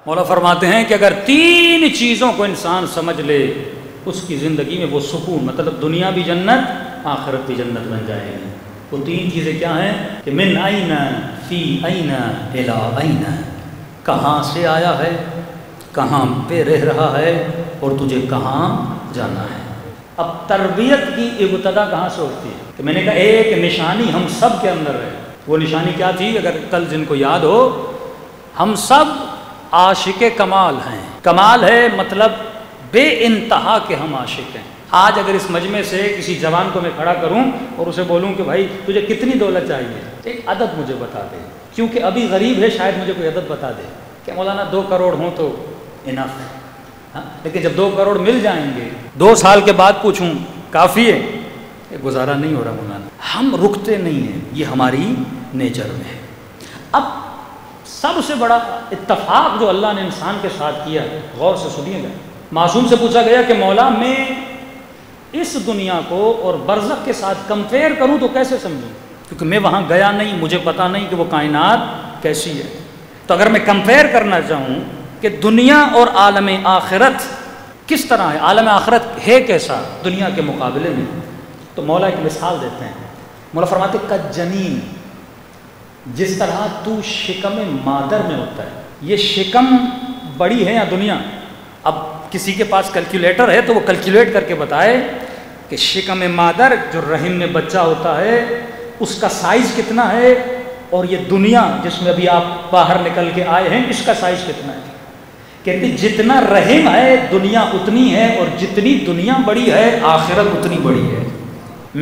مولا فرماتے ہیں کہ اگر 3 چیزوں کو انسان سمجھ لے اس کی زندگی میں وہ سکون، مطلب دنیا بھی جنت آخرت بھی جنت بن جائے گی۔ وہ 3 چیزیں کیا ہیں کہ من این فی این الی این، کہاں سے آیا ہے، کہاں پہ رہ رہا ہے اور تجھے کہاں جانا ہے۔ اب تربیت کی ابتدا کہاں سے ہوتی ہے؟ کہ میں نے کہا ایک نشانی ہم سب کے اندر ہے۔ وہ نشانی کیا تھی؟ اگر کل جن کو یاد ہو، ہم سب عاشق کمال ہیں۔ کمال ہے مطلب بے انتہا کے ہم عاشق ہیں۔ آج اگر اس مجمع سے کسی جوان کو میں کھڑا کروں اور اسے بولوں کہ بھائی تجھے کتنی دولت چاہیے، ایک عدد مجھے بتا دے، کیونکہ ابھی غریب ہے، شاید مجھے کوئی عدد بتا دے کہ مولانا 2 کروڑ ہوں تو انف ہے، لیکن جب 2 کروڑ مل جائیں گے 2 سال کے بعد پوچھوں کافی ہے، یہ گزارا نہیں ہو رہا مولانا۔ ہم رکتے نہیں ہیں، یہ ہماری نیچر میں ہے۔ اب سب سے بڑا اتفاق جو اللہ نے انسان کے ساتھ کیا ہے، غور سے سنیے گا، معصوم سے پوچھا گیا کہ مولا میں اس دنیا کو اور برزخ کے ساتھ کمپیئر کروں تو کیسے سمجھوں، کیونکہ میں وہاں گیا نہیں، مجھے پتا نہیں کہ وہ کائنات کیسی ہے۔ تو اگر میں کمپیئر کرنا چاہوں کہ دنیا اور عالم آخرت کس طرح ہے، عالم آخرت ہے کیسا دنیا کے مقابلے میں، تو مولا ایک مثال دیتے ہیں۔ مولا فرماتے کجنین، جس طرح تو شکم مادر میں ہوتا ہے، یہ شکم بڑی ہے یا دنیا؟ اب کسی کے پاس کیلکولیٹر ہے تو وہ کیلکولیٹ کر کے بتائے کہ شکم مادر جو رحم میں بچہ ہوتا ہے اس کا سائز کتنا ہے، اور یہ دنیا جس میں ابھی آپ باہر نکل کے آئے ہیں اس کا سائز کتنا ہے؟ کہتے جتنا رحم ہے دنیا اتنی ہے، اور جتنی دنیا بڑی ہے آخرت اتنی بڑی ہے،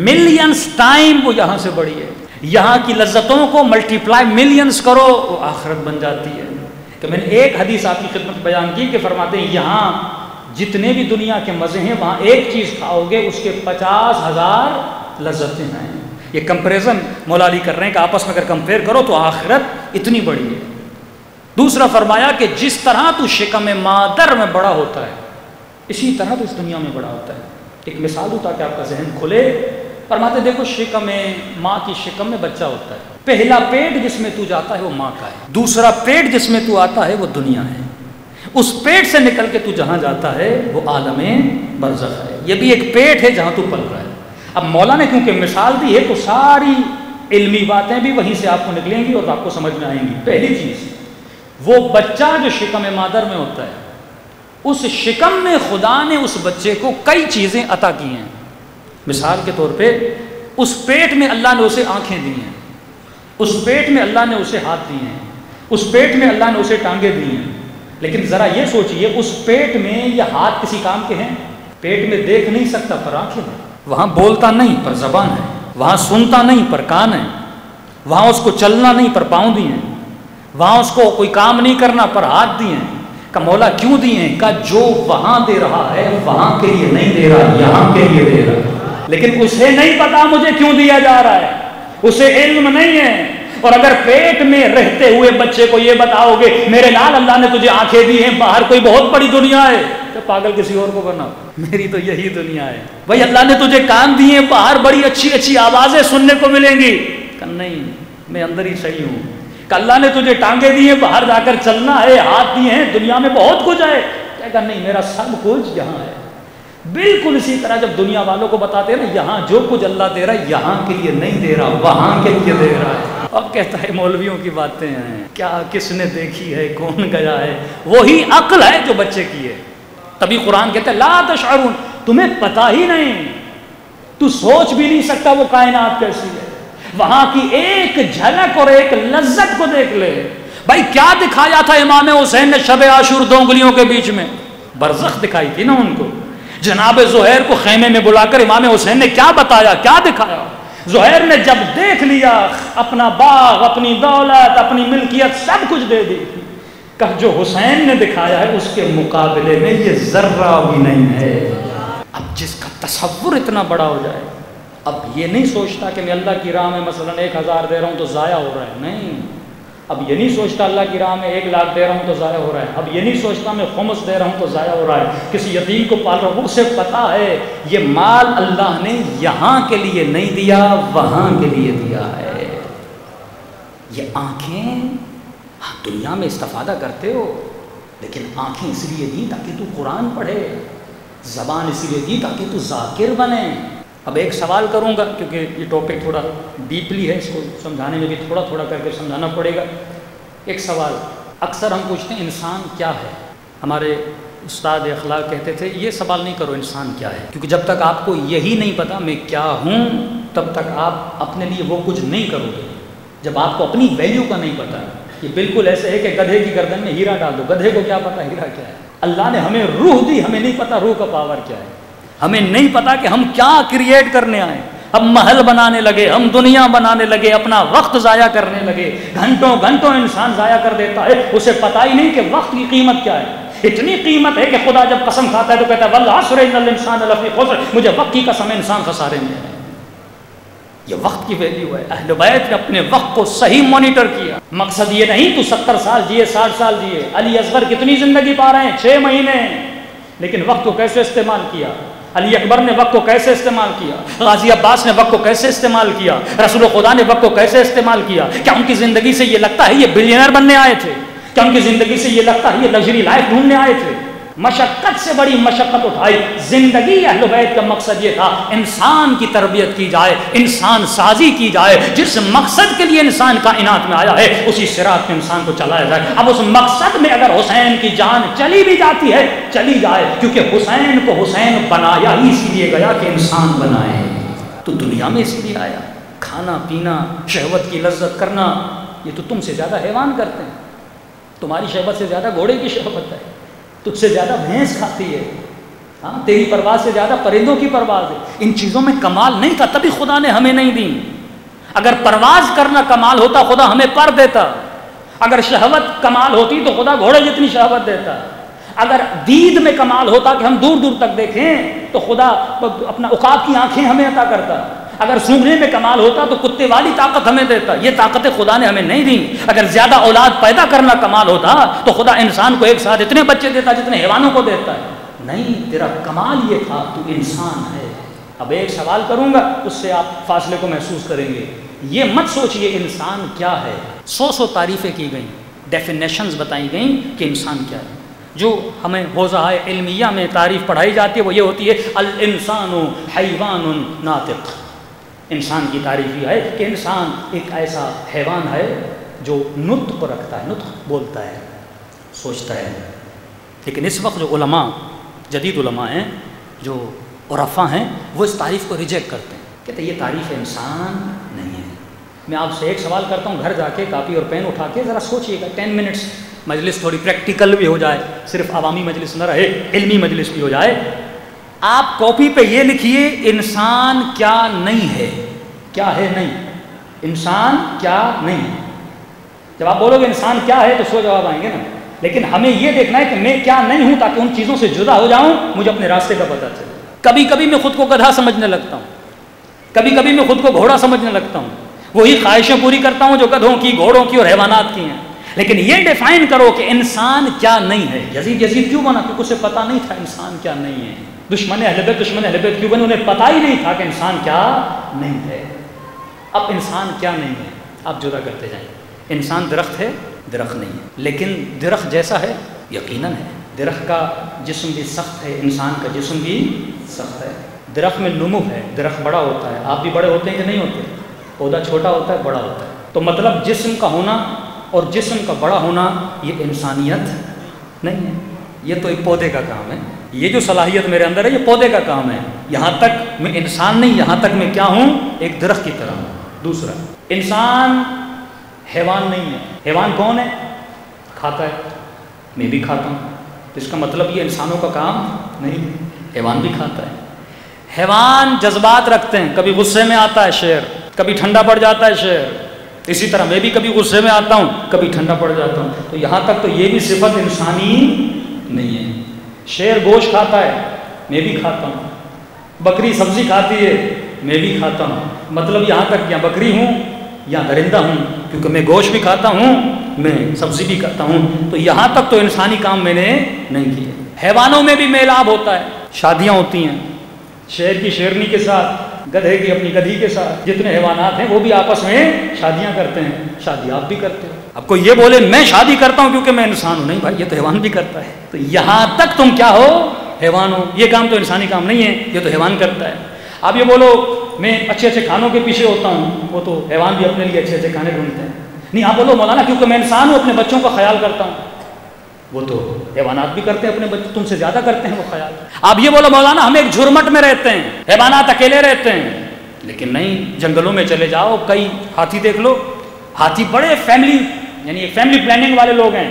ملینز ٹائم وہ یہاں سے بڑی ہے۔ یہاں کی لذتوں کو ملٹیپلائی ملینز کرو وہ آخرت بن جاتی ہے۔ کہ میں نے ایک حدیث آپ کی خدمت بیان کی کہ فرماتے ہیں یہاں جتنے بھی دنیا کے مزے ہیں وہاں ایک چیز کھاؤ گے اس کے 50,000 لذتیں ہیں۔ یہ کمپیریزن مولا علی کر رہے ہیں کہ آپس میں اگر کمپیئر کرو تو آخرت اتنی بڑی ہے۔ دوسرا فرمایا کہ جس طرح تو شکم مادر میں بڑا ہوتا ہے اسی طرح تو اس دنیا میں بڑا ہوتا ہے۔ ایک مثال دوں تاکہ آپ کا ذہن کھلے۔ فرماتے دیکھو شکم ماں کی شکم میں بچہ ہوتا ہے، پہلا پیٹ جس میں تو جاتا ہے وہ ماں کا ہے، دوسرا پیٹ جس میں تو آتا ہے وہ دنیا ہے، اس پیٹ سے نکل کے تو جہاں جاتا ہے وہ عالم برزخ ہے۔ یہ بھی ایک پیٹ ہے جہاں تو پل رہا ہے۔ اب مولا نے کیونکہ مثال دی ہے تو ساری علمی باتیں بھی وہیں سے آپ کو نکلیں گی اور آپ کو سمجھ میں آئیں گی۔ پہلی چیز، وہ بچہ جو شکم مادر میں ہوتا ہے اس شکم میں خدا نے اس بچے کو کئی چیزیں عطا کی ہیں۔ مثال کے طور پہ اس پیٹ میں اللہ نے اسے آنکھیں دی ہیں، اس پیٹ میں اللہ نے اسے ہاتھ دیے ہیں، اس پیٹ میں اللہ نے اسے ٹانگیں دی ہیں، لیکن ذرا یہ سوچئے اس پیٹ میں یہ ہاتھ کسی کام کے ہیں؟ پیٹ میں دیکھ نہیں سکتا پر آنکھیں ہیں، وہاں بولتا نہیں پر زبان ہے، وہاں سنتا نہیں پر کان ہے، وہاں اس کو چلنا نہیں پر پاؤں دیے ہیں، وہاں اس کو کوئی کام نہیں کرنا پر ہاتھ دیے ہیں۔ کہ مولا کیوں دیے ہیں؟ کہ جو وہاں دے رہا ہے وہاں کے لیے نہیں دے رہا، یہاں کے لیے دے رہا ہے، لیکن اسے نہیں پتا مجھے کیوں دیا جا رہا ہے، اسے علم نہیں ہے۔ اور اگر پیٹ میں رہتے ہوئے بچے کو یہ بتاؤ گے میرے لال اللہ نے تجھے آنکھیں دی ہیں، باہر کوئی بہت بڑی دنیا ہے، تو پاگل کسی اور کو بنا، میری تو یہی دنیا ہے۔ بھائی اللہ نے تجھے کان دیے ہیں، باہر بڑی اچھی اچھی آوازیں سننے کو ملیں گی، کہ نہیں میں اندر ہی صحیح ہوں۔ کہ اللہ نے تجھے ٹانگیں دی ہیں، باہر جا کر چلنا ہے، ہاتھ دیے ہیں، دنیا میں بہت کچھ ہے، کہے گا نہیں میرا سب کچھ یہاں ہے۔ بالکل اسی طرح جب دنیا والوں کو بتاتے ہیں نا یہاں جو کچھ اللہ دے رہا ہے یہاں کے لیے نہیں دے رہا، وہاں کے لیے دے رہا ہے۔ اب کہتا ہے مولویوں کی باتیں ہیں، کیا کس نے دیکھی ہے، کون گیا ہے؟ وہی عقل ہے جو بچے کی ہے۔ تبھی قرآن کہتا ہے لا تشعرون، تمہیں پتہ ہی نہیں، تو سوچ بھی نہیں سکتا وہ کائنات کیسی ہے۔ وہاں کی ایک جھلک اور ایک لذت کو دیکھ لے۔ بھائی کیا دکھایا تھا امام حسین نے شب عاشور 2 انگلیوں کے بیچ میں؟ برزخ دکھائی تھی نا ان کو۔ جناب زہیر کو خیمے میں بلا کر امام حسین نے کیا بتایا، کیا دکھایا؟ زہیر نے جب دیکھ لیا اپنا باغ، اپنی دولت، اپنی ملکیت سب کچھ دے دی، کہ جو حسین نے دکھایا ہے اس کے مقابلے میں یہ ذرہ بھی نہیں ہے۔ اب جس کا تصور اتنا بڑا ہو جائے، اب یہ نہیں سوچتا کہ میں اللہ کی راہ میں مثلا 1,000 دے رہا ہوں تو ضائع ہو رہا ہے، نہیں۔ اب یہ نہیں سوچتا اللہ کی راہ میں 1,00,000 دے رہا ہوں تو ضائع ہو رہا ہے، اب یہ نہیں سوچتا میں خمس دے رہا ہوں تو ضائع ہو رہا ہے، کسی یتیم کو پال رہا ہوں، اسے پتا ہے یہ مال اللہ نے یہاں کے لیے نہیں دیا، وہاں کے لیے دیا ہے۔ یہ آنکھیں دنیا میں استفادہ کرتے ہو، لیکن آنکھیں اس لیے دی تاکہ تو قرآن پڑھے، زبان اس لیے دی تاکہ تو ذاکر بنے۔ اب ایک سوال کروں گا کیونکہ یہ ٹاپک تھوڑا ڈیپلی ہے، اس کو سمجھانے میں بھی تھوڑا تھوڑا کر کے سمجھانا پڑے گا۔ ایک سوال اکثر ہم پوچھتے ہیں انسان کیا ہے؟ ہمارے استاد اخلاق کہتے تھے یہ سوال نہیں کرو انسان کیا ہے، کیونکہ جب تک آپ کو یہی نہیں پتا میں کیا ہوں تب تک آپ اپنے لیے وہ کچھ نہیں کرو گے۔ جب آپ کو اپنی ویلیو کا نہیں پتا، یہ بالکل ایسے ہے کہ گدھے کی گردن میں ہیرا ڈال دو، گدھے کو کیا پتا ہیرا کیا ہے؟ اللہ نے ہمیں روح دی، ہمیں نہیں پتا روح کا پاور کیا ہے، ہمیں نہیں پتا کہ ہم کیا کریٹ کرنے آئے۔ ہم محل بنانے لگے، ہم دنیا بنانے لگے، اپنا وقت ضائع کرنے لگے، گھنٹوں گھنٹوں انسان ضائع کر دیتا ہے، اسے پتہ ہی نہیں کہ وقت کی قیمت کیا ہے۔ اتنی قیمت ہے کہ خدا جب قسم کھاتا ہے تو کہتا ہے والعصر ان الانسان لفی خسر، مجھے وقت کی قسم ہے انسان خسارے میں ہے۔ یہ وقت کی ویلیو ہے۔ اہل بیت نے اپنے وقت کو صحیح مانیٹر کیا۔ مقصد یہ نہیں تو 70 سال جیے، 60 سال جیے۔ علی اصغر کتنی زندگی پا رہے ہیں؟ 6 مہینے، لیکن وقت کو کیسے استعمال کیا؟ علی اکبر نے وقت کو کیسے استعمال کیا؟ غازی عباس نے وقت کو کیسے استعمال کیا؟ رسول خدا نے وقت کو کیسے استعمال کیا؟ کیا ان کی زندگی سے یہ لگتا ہے یہ بلینئر بننے آئے تھے؟ کیا ان کی زندگی سے یہ لگتا ہے یہ لگژری لائف ڈھونڈنے آئے تھے؟ مشقت سے بڑی مشقت اٹھائی۔ زندگی اہل بیت کا مقصد یہ تھا انسان کی تربیت کی جائے، انسان سازی کی جائے، جس مقصد کے لیے انسان کائنات میں آیا ہے اسی صراط پہ انسان کو چلایا جائے۔ اب اس مقصد میں اگر حسین کی جان چلی بھی جاتی ہے چلی جائے، کیونکہ حسین کو حسین بنایا ہی اسی لیے گیا کہ انسان بنائے، تو دنیا میں اسی لیے آیا۔ کھانا پینا، شہوت کی لذت کرنا، یہ تو تم سے زیادہ حیوان کرتے ہیں۔ تمہاری شہوت سے زیادہ گھوڑے کی شہوت ہے، تجھ سے زیادہ بھینس کھاتی ہے، ہاں تیری پرواز سے زیادہ پرندوں کی پرواز ہے۔ ان چیزوں میں کمال نہیں تھا، تبھی خدا نے ہمیں نہیں دی۔ اگر پرواز کرنا کمال ہوتا خدا ہمیں پر دیتا، اگر شہوت کمال ہوتی تو خدا گھوڑے جتنی شہوت دیتا، اگر دید میں کمال ہوتا کہ ہم دور دور تک دیکھیں تو خدا اپنا عقاب کی آنکھیں ہمیں عطا کرتا، اگر سونگھنے میں کمال ہوتا تو کتے والی طاقت ہمیں دیتا۔ یہ طاقتیں خدا نے ہمیں نہیں دی۔ اگر زیادہ اولاد پیدا کرنا کمال ہوتا تو خدا انسان کو ایک ساتھ اتنے بچے دیتا جتنے حیوانوں کو دیتا ہے۔ نہیں، تیرا کمال یہ تھا تو انسان ہے۔ اب ایک سوال کروں گا، اس سے آپ فاصلے کو محسوس کریں گے۔ یہ مت سوچئے انسان کیا ہے، 100 تعریفیں کی گئیں، ڈیفینیشنز بتائی گئیں کہ انسان کیا ہے۔ جو ہمیں حوزہ علمیہ میں تعریف پڑھائی جاتی ہے وہ یہ ہوتی ہے الانسان حیوان ناطق۔ انسان کی تعریف یہ ہے کہ انسان ایک ایسا حیوان ہے جو نطق رکھتا ہے، نطق بولتا ہے، سوچتا ہے۔ لیکن اس وقت جو علماء، جدید علماء ہیں، جو عرفاء ہیں، وہ اس تعریف کو ریجیکٹ کرتے ہیں، کہتے ہیں یہ تعریف انسان نہیں ہے۔ میں آپ سے ایک سوال کرتا ہوں، گھر جا کے کاپی اور پین اٹھا کے ذرا سوچئے گا، 10 منٹس، مجلس تھوڑی پریکٹیکل بھی ہو جائے، صرف عوامی مجلس نہ رہے، علمی مجلس بھی ہو جائے۔ آپ کاپی پہ یہ لکھیے انسان کیا نہیں ہے، کیا ہے نہیں، انسان کیا نہیں ہے۔ جب آپ بولو گے انسان کیا ہے تو 100 جواب آئیں گے نا، لیکن ہمیں یہ دیکھنا ہے کہ میں کیا نہیں ہوں تاکہ ان چیزوں سے جدا ہو جاؤں، مجھے اپنے راستے کا پتہ چلے۔ کبھی کبھی میں خود کو گدھا سمجھنے لگتا ہوں، کبھی کبھی میں خود کو گھوڑا سمجھنے لگتا ہوں، وہی خواہشیں پوری کرتا ہوں جو گدھوں کی، گھوڑوں کی اور حیوانات کی ہیں۔ لیکن یہ ڈیفائن کرو کہ انسان کیا نہیں ہے۔ یزید کیوں بنا؟ کیونکہ اسے پتہ نہیں تھا انسان کیا نہیں ہے۔ دشمن اہل بیت کیوں بنے؟ انہیں پتہ ہی نہیں تھا کہ انسان کیا نہیں ہے۔ اب انسان کیا نہیں ہے آپ جدا کرتے جائیں۔ انسان درخت ہے؟ درخت نہیں ہے، لیکن درخت جیسا ہے یقیناً ہے۔ درخت کا جسم بھی سخت ہے، انسان کا جسم بھی سخت ہے۔ درخت میں نمو ہے، درخت بڑا ہوتا ہے۔ آپ بھی بڑے ہوتے ہیں کہ نہیں ہوتے؟ پودا چھوٹا ہوتا ہے، بڑا ہوتا ہے۔ تو مطلب جسم کا ہونا اور جسم کا بڑا ہونا یہ انسانیت نہیں ہے، یہ تو ایک پودے کا کام ہے۔ یہ جو صلاحیت میرے اندر ہے یہ پودے کا کام ہے۔ یہاں تک میں انسان نہیں، یہاں تک میں کیا ہوں؟ ایک درخت کی طرح ہوں۔ دوسرا، انسان حیوان نہیں ہے۔ حیوان کون ہے؟ کھاتا ہے، میں بھی کھاتا ہوں، اس کا مطلب یہ انسانوں کا کام نہیں، حیوان بھی کھاتا ہے۔ حیوان جذبات رکھتے ہیں، کبھی غصے میں آتا ہے شیر، کبھی ٹھنڈا پڑ جاتا ہے شیر، اسی طرح میں بھی کبھی غصے میں آتا ہوں، کبھی ٹھنڈا پڑ جاتا ہوں۔ تو یہاں تک تو یہ بھی صفت انسانی نہیں ہے۔ شیر گوشت کھاتا ہے، میں بھی کھاتا ہوں، بکری سبزی کھاتی ہے، میں بھی کھاتا ہوں۔ مطلب یہاں تک یا بکری ہوں یا درندہ ہوں، کیونکہ میں گوشت بھی کھاتا ہوں، میں سبزی بھی کھاتا ہوں۔ تو یہاں تک تو انسانی کام میں نے نہیں کیا۔ حیوانوں میں بھی میلاب ہوتا ہے، شادیاں ہوتی ہیں، شیر کی شیرنی کے ساتھ گدھے کی اپنی گدھی کے ساتھ، جتنے حیوانات ہیں وہ بھی آپس میں شادیاں کرتے ہیں، شادی آپ بھی کرتے ہو۔ اب کوئی یہ بولے میں شادی کرتا ہوں کیونکہ میں انسان ہوں، نہیں بھائی، یہ تو حیوان بھی کرتا ہے۔ تو یہاں تک تم کیا ہو؟ حیوان ہو۔ یہ کام تو انسانی کام نہیں ہے، یہ تو حیوان کرتا ہے۔ آپ یہ بولو میں اچھے اچھے کھانوں کے پیچھے ہوتا ہوں، وہ تو حیوان بھی اپنے لیے اچھے اچھے کھانے ڈھونڈتے ہیں۔ نہیں، آپ بولو مولانا کیونکہ میں انسان ہوں اپنے بچوں کا خیال کرتا ہوں، وہ تو حیوانات بھی کرتے ہیں، اپنے بچے تم سے زیادہ کرتے ہیں وہ خیال۔ آپ یہ بولو مولانا ہم ایک جھرمٹ میں رہتے ہیں، حیوانات اکیلے رہتے ہیں، لیکن نہیں، جنگلوں میں چلے جاؤ، کئی ہاتھی دیکھ لو، ہاتھی بڑے فیملی، یعنی فیملی پلاننگ والے لوگ ہیں۔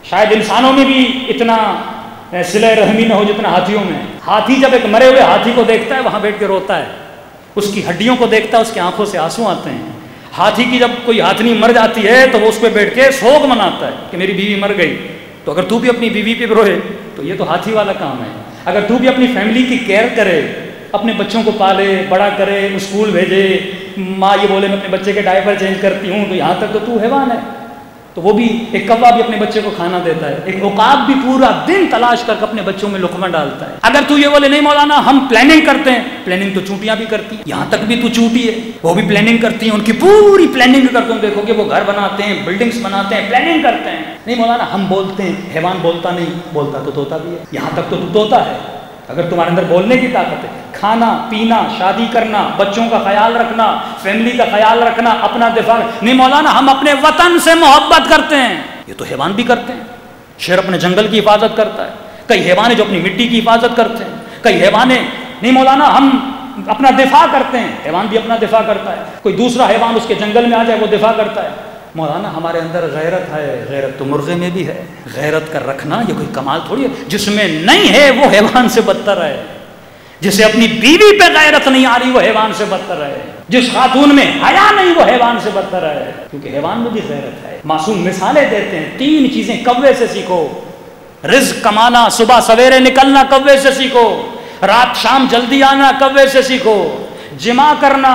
شاید انسانوں میں بھی اتنا صلہ رحمی نہ ہو جتنا ہاتھیوں میں۔ ہاتھی جب ایک مرے ہوئے ہاتھی کو دیکھتا ہے وہاں بیٹھ کے روتا ہے، اس کی ہڈیوں کو دیکھتا ہے، اس کی آنکھوں سے آنسو آتے ہیں۔ ہاتھی کی جب کوئی ہاتھنی مر جاتی ہے تو وہ اس پہ بیٹھ کے سوگ مناتا ہے کہ میری بیوی مر گئی۔ تو اگر تو بھی اپنی بیوی پہ روئے تو یہ تو ہاتھی والا کام ہے۔ اگر تو بھی اپنی فیملی کی کیئر کرے، اپنے بچوں کو پالے بڑا کرے، اسکول بھیجے، ماں یہ بولے میں اپنے بچے کے ڈائپر چینج کرتی ہوں، تو یہاں تک تو حیوان ہے۔ تو وہ بھی ایک کوا بھی اپنے بچے کو کھانا دیتا ہے، ایک عقاب بھی پورا دن تلاش کر کے اپنے بچوں میں لقمہ ڈالتا ہے۔ اگر تو یہ بولے نہیں مولانا ہم پلاننگ کرتے ہیں، پلاننگ تو چونٹیاں بھی کرتی ہیں، یہاں تک بھی تو چونٹی ہے، وہ بھی پلاننگ کرتی ہیں، ان کی پوری پلاننگ کرتے ہیں، دیکھو کہ وہ گھر بناتے ہیں، بلڈنگز بناتے ہیں، پلاننگ کرتے ہیں۔ نہیں مولانا ہم بولتے ہیں، حیوان بولتا نہیں، بولتا تو طوطا بھی ہے، یہاں تک تو طوطا ہے۔ اگر تمہارے اندر بولنے کی طاقت ہے، کھانا پینا، شادی کرنا، بچوں کا خیال رکھنا، فیملی کا خیال رکھنا، اپنا دفاع، نہیں مولانا ہم اپنے وطن سے محبت کرتے ہیں، یہ تو حیوان بھی کرتے ہیں۔ شیر اپنے جنگل کی حفاظت کرتا ہے، کئی حیوان جو اپنی مٹی کی حفاظت کرتے ہیں، کئی حیوان نہیں مولانا ہم اپنا دفاع کرتے ہیں، حیوان بھی اپنا دفاع کرتا ہے، کوئی دوسرا حیوان اس کے جنگل میں آ جائے وہ دفاع کرتا ہے۔ مولانا ہمارے اندر غیرت ہے، غیرت تو مرغے میں بھی ہے، غیرت کا رکھنا یہ کوئی کمال تھوڑی ہے، جس میں نہیں ہے وہ حیوان سے بدتر ہے، جسے اپنی بیوی پہ غیرت نہیں آ رہی وہ حیوان سے بدتر ہے، جس خاتون میں حیا نہیں وہ حیوان سے بدتر ہے، کیونکہ حیوان میں بھی غیرت ہے۔ معصوم مثالیں دیتے ہیں، 3 چیزیں کوے سے سیکھو، رزق کمانا، صبح سویرے نکلنا کوے سے سیکھو، رات شام جلدی آنا کوے سے سیکھو، جماع کرنا،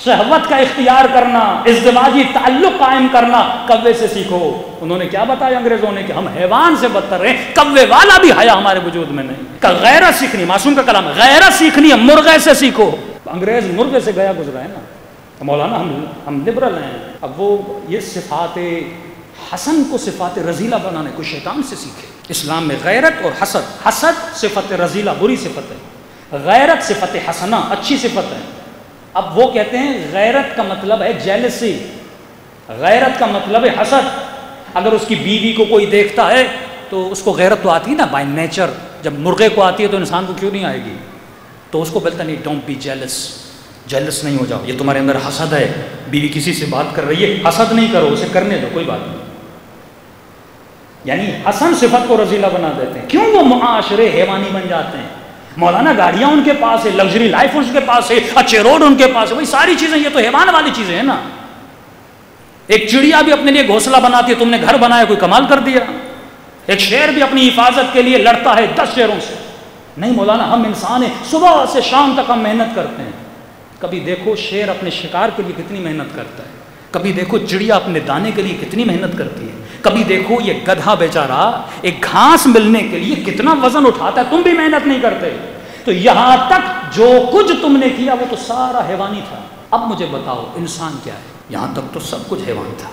شہوت کا اختیار کرنا، ازدواجی تعلق قائم کرنا کوے سے سیکھو۔ انہوں نے کیا بتایا انگریزوں نے کہ ہم حیوان سے بدتر ہیں، کوے والا بھی حیا ہمارے وجود میں نہیں۔ غیرت سیکھنی، معصوم کا کلام ہے، غیرت سیکھنی ہے مرغے سے سیکھو۔ انگریز مرغے سے گیا گزرا ہے نا، مولانا ہم لبرل ہیں، اب وہ یہ صفات حسن کو صفات رذیلہ بنانے کو شیطان سے سیکھے۔ اسلام میں غیرت اور حسد، حسد صفت رذیلہ بری صفت ہے، غیرت صفت حسنہ اچھی صفت ہے۔ اب وہ کہتے ہیں غیرت کا مطلب ہے جیلسی، غیرت کا مطلب ہے حسد۔ اگر اس کی بیوی کو کوئی دیکھتا ہے تو اس کو غیرت تو آتی ہے نا بائی نیچر، جب مرغے کو آتی ہے تو انسان کو کیوں نہیں آئے گی؟ تو اس کو بولتا نہیں ڈونٹ بی جیلس، جیلس نہیں ہو جاؤ، یہ تمہارے اندر حسد ہے، بیوی کسی سے بات کر رہی ہے حسد نہیں کرو، اسے کرنے دو، کوئی بات نہیں۔ یعنی حسن صفت کو رذیلہ بنا دیتے ہیں، کیوں وہ معاشرے حیوانی بن جاتے ہیں۔ مولانا گاڑیاں ان کے پاس ہے، لگژری لائف ان کے پاس ہے، اچھے روڈ ان کے پاس ہے، بھائی ساری چیزیں یہ تو حیوان والی چیزیں ہیں نا۔ ایک چڑیا بھی اپنے لیے گھونسلہ بناتی ہے، تم نے گھر بنایا کوئی کمال کر دیا۔ ایک شیر بھی اپنی حفاظت کے لیے لڑتا ہے 10 شیروں سے۔ نہیں مولانا ہم انسان ہیں، صبح سے شام تک ہم محنت کرتے ہیں۔ کبھی دیکھو شیر اپنے شکار کے لیے کتنی محنت کرتا ہے، کبھی دیکھو چڑیا اپنے دانے کے لیے کتنی محنت کرتی ہے، کبھی دیکھو یہ گدھا بیچارہ ایک گھاس ملنے کے لیے کتنا وزن اٹھاتا ہے، تم بھی محنت نہیں کرتے۔ تو یہاں تک جو کچھ تم نے کیا وہ تو سارا حیوانی تھا۔ اب مجھے بتاؤ انسان کیا ہے؟ یہاں تک تو سب کچھ حیوان تھا،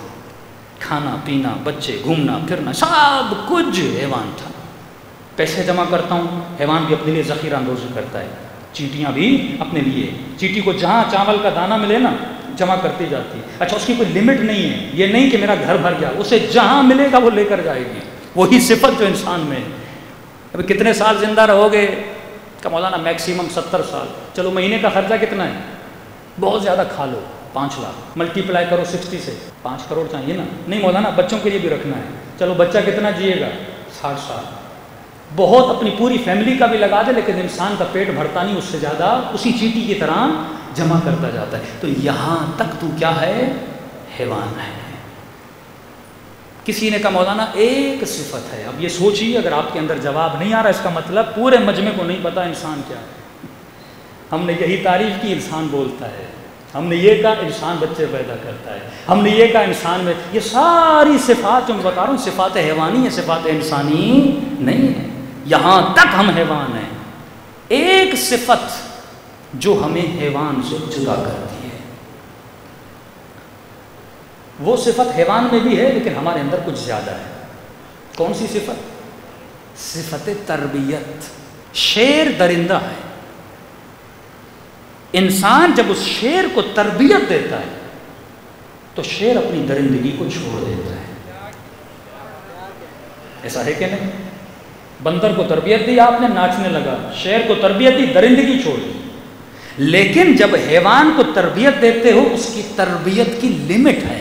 کھانا پینا، بچے، گھومنا پھرنا، سب کچھ حیوان تھا۔ پیسے جمع کرتا ہوں، حیوان بھی اپنے لیے ذخیرہ اندوزی کرتا ہے، چیٹیاں بھی اپنے لیے، چیٹی کو جہاں چاول کا دانہ ملے نا جمع کرتی جاتی ہے۔ اچھا اس کی کوئی لمٹ نہیں ہے، یہ نہیں کہ میرا گھر بھر گیا، اسے جہاں ملے گا وہ لے کر جائے گی، وہی صفت جو انسان میں ہے۔ ابھی کتنے سال زندہ رہو گے؟ کہ مولانا میکسیمم 70 سال۔ چلو مہینے کا خرچہ کتنا ہے؟ بہت زیادہ کھا لو 5 لاکھ، ملٹی پلائی کرو 60 سے، 5 کروڑ چاہیے نا۔ نہیں مولانا بچوں کے لیے بھی رکھنا ہے، چلو بچہ کتنا جیے گا؟ 60 سال۔ بہت اپنی پوری فیملی کا بھی لگا دے، لیکن انسان کا پیٹ بھرتا نہیں، اس سے زیادہ اسی چیٹی کی طرح جمع کرتا جاتا ہے۔ تو یہاں تک تو کیا ہے؟ حیوان ہے۔ کسی نے کہا مولانا ایک صفت ہے، اب یہ سوچیے اگر آپ کے اندر جواب نہیں آ رہا اس کا مطلب پورے مجمع کو نہیں پتا انسان کیا ہے۔ ہم نے یہی تعریف کی انسان بولتا ہے، ہم نے یہ کہا انسان بچے پیدا کرتا ہے، ہم نے یہ کہا انسان میں یہ ساری صفات جو میں بتا رہا ہوں صفات حیوانی ہیں، صفات انسانی نہیں ہے۔ یہاں تک ہم حیوان ہیں۔ ایک صفت جو ہمیں حیوان سے جدا کرتی ہے۔ وہ صفت حیوان میں بھی ہے لیکن ہمارے اندر کچھ زیادہ ہے۔ کون سی صفت؟ صفت تربیت۔ شیر درندہ ہے، انسان جب اس شیر کو تربیت دیتا ہے تو شیر اپنی درندگی کو چھوڑ دیتا ہے۔ ایسا ہے کہ نہیں؟ بندر کو تربیت دی آپ نے، ناچنے لگا، شیر کو تربیت دی، درندگی چھوڑ دی۔ لیکن جب حیوان کو تربیت دیتے ہو اس کی تربیت کی لمٹ ہے۔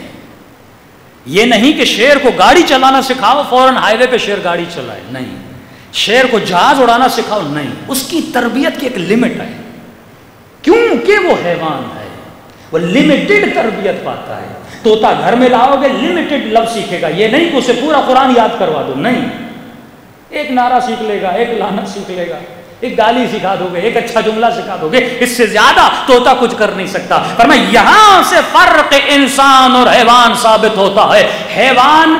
یہ نہیں کہ شیر کو گاڑی چلانا سکھاؤ فوراً ہائی وے پہ شیر گاڑی چلائے، نہیں۔ شیر کو جہاز اڑانا سکھاؤ، نہیں۔ اس کی تربیت کی ایک لمٹ ہے، کیونکہ وہ حیوان ہے، وہ لمیٹڈ تربیت پاتا ہے۔ طوطا گھر میں لاؤ گے لمیٹڈ لفظ سیکھے گا، یہ نہیں کہ اسے پورا قرآن یاد کروا دو، نہیں۔ ایک نعرہ سیکھ لے گا، ایک لعنت سیکھ لے گا، ایک گالی سکھا دو گے، ایک اچھا جملہ سکھا دو گے، اس سے زیادہ طوطا کچھ کر نہیں سکتا۔ فرمایا یہاں سے فرق انسان اور حیوان ثابت ہوتا ہے۔ حیوان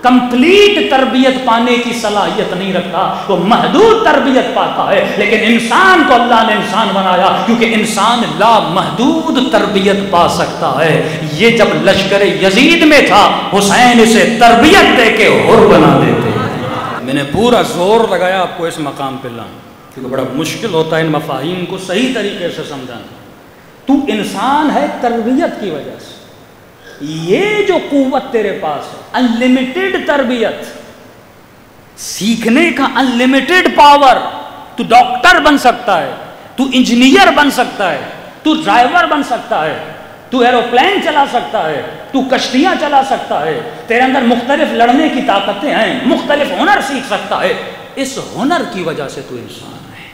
کمپلیٹ تربیت پانے کی صلاحیت نہیں رکھتا، وہ محدود تربیت پاتا ہے، لیکن انسان کو اللہ نے انسان بنایا کیونکہ انسان لامحدود تربیت پا سکتا ہے۔ یہ جب لشکر یزید میں تھا حسین اسے تربیت دے کے حر بنا دیتے۔ میں نے پورا زور لگایا آپ کو اس مقام پہ لاؤں کیونکہ بڑا مشکل ہوتا ہے ان مفاہیم کو صحیح طریقے سے سمجھانا۔ تو انسان ہے تربیت کی وجہ سے، یہ جو قوت تیرے پاس ہے، انلیمیٹڈ تربیت، سیکھنے کا انلیمیٹڈ پاور، تو ڈاکٹر بن سکتا ہے، تو انجینئر بن سکتا ہے، تو ڈرائیور بن سکتا ہے، تو ایروپلین چلا سکتا ہے، تو کشتیاں چلا سکتا ہے، تیرے اندر مختلف لڑنے کی طاقتیں ہیں، مختلف ہنر سیکھ سکتا ہے۔ اس ہنر کی وجہ سے تو انسان ہے۔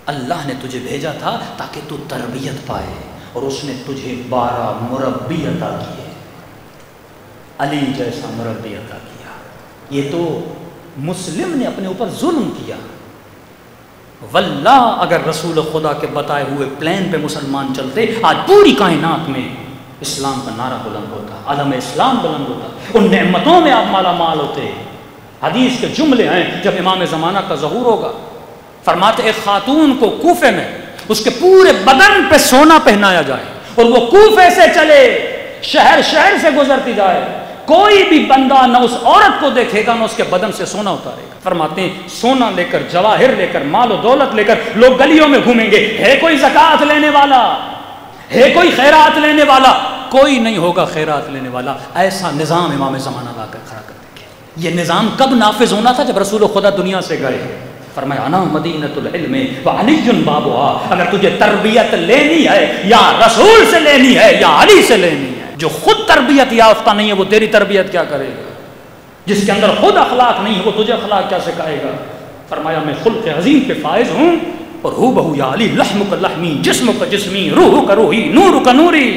اللہ نے تجھے بھیجا تھا تاکہ تو تربیت پائے، اور اس نے تجھے 12 مربی عطا کیے، علی جیسا مربی عطا کیا۔ یہ تو مسلم نے اپنے اوپر ظلم کیا۔ واللہ اگر رسول خدا کے بتائے ہوئے پلین پہ مسلمان چلتے آج پوری کائنات میں اسلام کا نعرہ بلند ہوتا، علم اسلام بلند ہوتا، ان نعمتوں میں آپ مالا مال ہوتے۔ حدیث کے جملے ہیں جب امام زمانہ کا ظہور ہوگا، فرماتے ایک خاتون کو کوفے میں اس کے پورے بدن پہ سونا پہنایا جائے اور وہ کوفے سے چلے، شہر شہر سے گزرتی جائے، کوئی بھی بندہ نہ اس عورت کو دیکھے گا نہ اس کے بدن سے سونا اتارے گا۔ فرماتے ہیں سونا لے کر، جواہر لے کر، مال و دولت لے کر لوگ گلیوں میں گھومیں گے، ہے کوئی زکوٰۃ لینے والا، ہے کوئی خیرات لینے والا؟ کوئی نہیں ہوگا خیرات لینے والا۔ ایسا نظام امام زمانہ لا کر کھڑا کر دیں گے۔ یہ نظام کب نافذ ہونا تھا؟ جب رسول خدا دنیا سے گئے۔ فرمایا انا مدینۃ العلم وعلی بابها۔ اگر تجھے تربیت لینی ہے یا رسول سے لینی ہے یا علی سے لینی ہے، جو خود تربیت یافتہ نہیں ہے وہ تیری تربیت کیا کرے گا؟ جس کے اندر خود اخلاق نہیں ہے وہ تجھے اخلاق کیا سکھائے گا؟ فرمایا میں خلق عظیم پہ فائز ہوں، اور ہو بہو یا علی لحم کا لحمی، جسم کا جسمی، روح کا روحی، نور کا نوری۔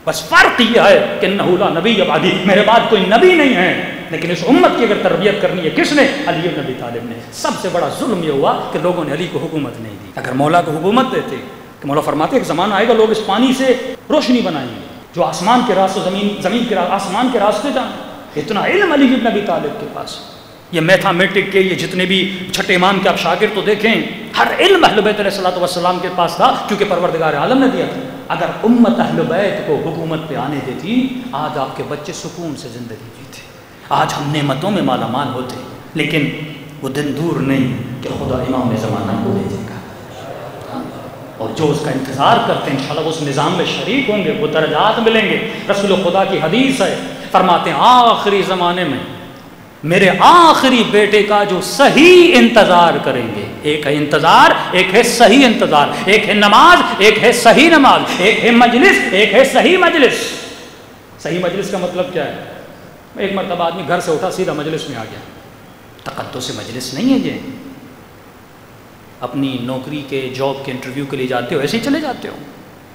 بس فرق یہ ہے کہ انہ لا نبی بعدی، میرے بعد کوئی نبی نہیں ہے، لیکن اس امت کی اگر تربیت کرنی ہے کس نے؟ علی بن ابی طالب نے۔ سب سے بڑا ظلم یہ ہوا کہ لوگوں نے علی کو حکومت نہیں دی۔ اگر مولا کو حکومت دیتے کہ مولا فرماتے کہ زمانہ آئے گا لوگ اس پانی سے روشنی بنائیں گے جو آسمان کے راستے زمین کے آسمان کے راستے جائیں۔ اتنا علم علی بن ابی طالب کے پاس، یہ میتھامیٹک کے یہ جتنے بھی چھٹے امام کے آپ شاگرد تو دیکھیں، ہر علم اہل بیت علیہ الصلوۃ والسلام کے پاس تھا کیونکہ پروردگار عالم نے دیا تھا۔ اگر امت اہل بیت کو حکومت پہ آنے دیتی آج آپ کے بچے سکون سے زندگی جیتے، آج ہم نعمتوں میں مالا مال ہوتے، لیکن وہ دن دور نہیں کہ خدا امام زمانہ کو بھیجے گا، اور جو اس کا انتظار کرتے ہیں انشاءاللہ اس نظام میں شریک ہوں گے، وہ درجات ملیں گے۔ رسول خدا کی حدیث ہے، فرماتے ہیں آخری زمانے میں میرے آخری بیٹے کا جو صحیح انتظار کریں گے، ایک ہے انتظار، ایک ہے صحیح انتظار، ایک ہے نماز، ایک ہے صحیح نماز، ایک ہے مجلس، ایک ہے صحیح مجلس۔ صحیح مجلس کا مطلب کیا ہے؟ ایک مرتبہ آدمی گھر سے اٹھا سیدھا مجلس میں آ گیا، تقدس مجلس نہیں ہے یہ۔ اپنی نوکری کے جاب کے انٹرویو کے لیے جاتے ہو ایسے ہی چلے جاتے ہو؟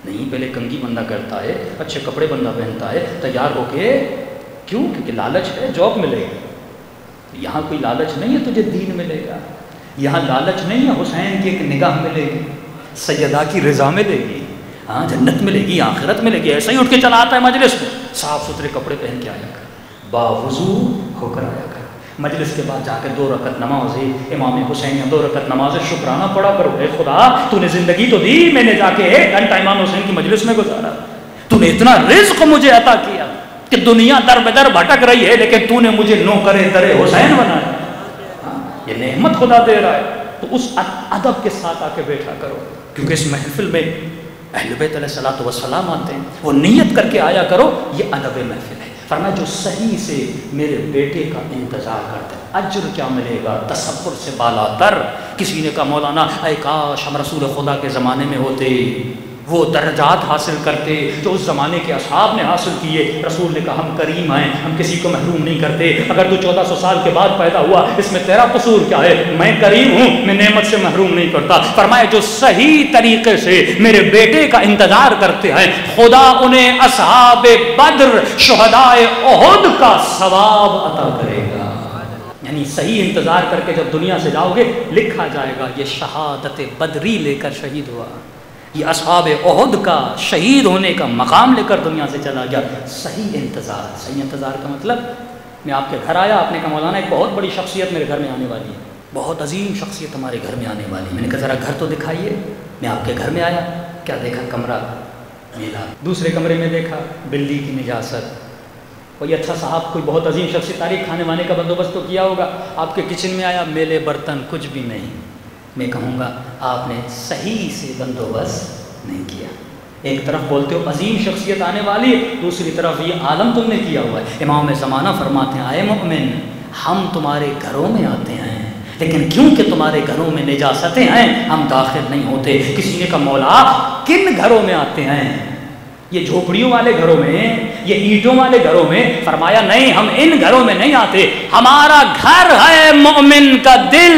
نہیں، پہلے کنگھی بندہ کرتا ہے، اچھے کپڑے بندہ پہنتا ہے تیار ہو کے، کیوں؟ کیونکہ لالچ ہے جاب ملے گی۔ یہاں کوئی لالچ نہیں ہے تجھے دین ملے گا، یہاں لالچ نہیں ہے حسین کی ایک نگاہ ملے گی، سیدہ کی رضا ملے گی، ہاں جنت ملے گی، آخرت ملے گی۔ ایسا ہی اٹھ کے چلا آتا ہے مجلس میں، صاف ستھرے کپڑے پہن کے آیا کر، باوضو ہو کر آیا کر، مجلس کے بعد جا کے 2 رکعت نماز ہے امام حسین یا 2 رکعت نماز شکرانہ پڑھا کرو. اے خدا تو نے زندگی تو دی, میں نے جا کے 1 گھنٹہ امام حسین کی مجلس میں گزارا, تو نے اتنا رزق مجھے عطا کیا کہ دنیا در بدر بھٹک رہی ہے لیکن تو نے مجھے نوکر در حسین بنایا. یہ نعمت خدا دے رہا ہے, تو اس ادب کے ساتھ آ کے بیٹھا کرو, کیونکہ اس محفل میں اہل بیت علیہ الصلوۃ والسلام آتے ہیں, وہ نیت کر کے آیا کرو, یہ ادب محفل ہے. فرمایا جو صحیح سے میرے بیٹے کا انتظار کرتے ہیں اجر کیا ملے گا, تصور سے بالا تر. کسی نے کہا مولانا اے کاش ہم رسول خدا کے زمانے میں ہوتے, وہ درجات حاصل کرتے جو اس زمانے کے اصحاب نے حاصل کیے. رسول نے کہا ہم کریم ہیں, ہم کسی کو محروم نہیں کرتے. اگر تو 1400 سال کے بعد پیدا ہوا اس میں تیرا قصور کیا ہے؟ میں کریم ہوں, میں نعمت سے محروم نہیں کرتا. فرمایا جو صحیح طریقے سے میرے بیٹے کا انتظار کرتے ہیں خدا انہیں اصحاب بدر شہدائے احد کا ثواب عطا کرے گا. یعنی صحیح انتظار کر کے جب دنیا سے جاؤ گے لکھا جائے گا یہ شہادت بدری لے کر شہید ہوا, یہ اصحاب احد کا شہید ہونے کا مقام لے کر دنیا سے چلا گیا. صحیح انتظار. صحیح انتظار کا مطلب میں آپ کے گھر آیا, آپ نے کہا مولانا ایک بہت بڑی شخصیت میرے گھر میں آنے والی ہے, بہت عظیم شخصیت ہمارے گھر میں آنے والی ہے. میں نے کہا ذرا گھر تو دکھائیے. میں آپ کے گھر میں آیا, کیا دیکھا؟ کمرہ میرا. دوسرے کمرے میں دیکھا بلی کی نجاست. کوئی اچھا صاحب کوئی بہت عظیم شخصیت تاریخ کھانے وانے کا بندوبست تو کیا ہوگا. آپ کے کچن میں آیا, میلے برتن کچھ بھی نہیں. میں کہوں گا آپ نے صحیح سے بندوبست نہیں کیا. ایک طرف بولتے ہو عظیم شخصیت آنے والی, دوسری طرف یہ عالم تم نے کیا ہوا ہے. امام زمانہ فرماتے ہیں اے مومن ہم تمہارے گھروں میں آتے ہیں لیکن کیونکہ تمہارے گھروں میں نجاستیں ہیں ہم داخل نہیں ہوتے. کسی نے کہا مولا کن گھروں میں آتے ہیں؟ یہ جھوپڑیوں والے گھروں میں, یہ اینٹوں والے گھروں میں. فرمایا نہیں ہم ان گھروں میں نہیں آتے, ہمارا گھر ہے مومن کا دل,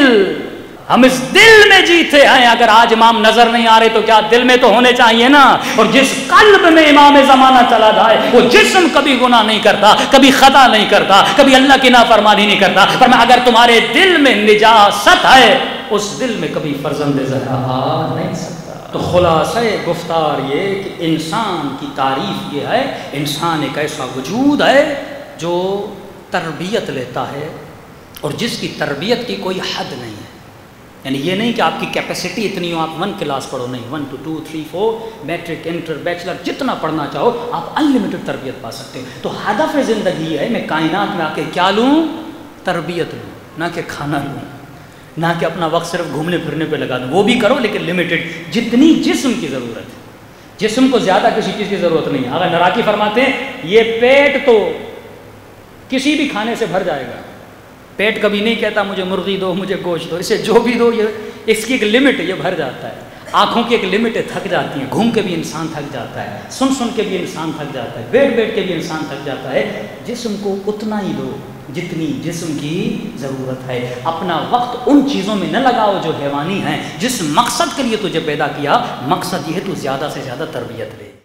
ہم اس دل میں جیتے ہیں. اگر آج امام نظر نہیں آ رہے تو کیا دل میں تو ہونے چاہیے نا. اور جس قلب میں امام زمانہ چلا جائے وہ جسم کبھی گناہ نہیں کرتا, کبھی خطا نہیں کرتا, کبھی اللہ کی نافرمانی نہیں کرتا. فرمایا اگر تمہارے دل میں نجاست ہے اس دل میں کبھی فرزند زہرا آ نہیں سکتا. تو خلاصہ گفتار یہ کہ انسان کی تعریف یہ ہے, انسان ایک ایسا وجود ہے جو تربیت لیتا ہے اور جس کی تربیت کی کوئی حد نہیں ہے. یعنی یہ نہیں کہ آپ کی کیپیسٹی اتنی ہو آپ 1 کلاس پڑھو, نہیں, 1 to 2 3 4 میٹرک انٹر بیچلر جتنا پڑھنا چاہو آپ انلمیٹڈ تربیت پا سکتے ہو. تو ہدف زندگی ہے میں کائنات میں آ کے کیا لوں؟ تربیت لوں, نہ کہ کھانا لوں, نہ کہ اپنا وقت صرف گھومنے پھرنے پہ لگا دوں. وہ بھی کرو لیکن لمیٹڈ, جتنی جسم کی ضرورت ہے. جسم کو زیادہ کسی چیز کی ضرورت نہیں ہے. اگر نراکی فرماتے ہیں یہ پیٹ تو کسی بھی کھانے سے بھر جائے گا. پیٹ کبھی نہیں کہتا مجھے مرغی دو, مجھے گوشت دو, اسے جو بھی دو یہ اس کی ایک لمٹ ہے, یہ بھر جاتا ہے. آنکھوں کی ایک لمٹ ہے, تھک جاتی ہیں. گھوم کے بھی انسان تھک جاتا ہے, سن کے بھی انسان تھک جاتا ہے, بیٹھ کے بھی انسان تھک جاتا ہے. جسم کو اتنا ہی دو جتنی جسم کی ضرورت ہے. اپنا وقت ان چیزوں میں نہ لگاؤ جو حیوانی ہیں. جس مقصد کے لیے تجھے پیدا کیا مقصد یہ ہے تو زیادہ سے زیادہ تربیت لے.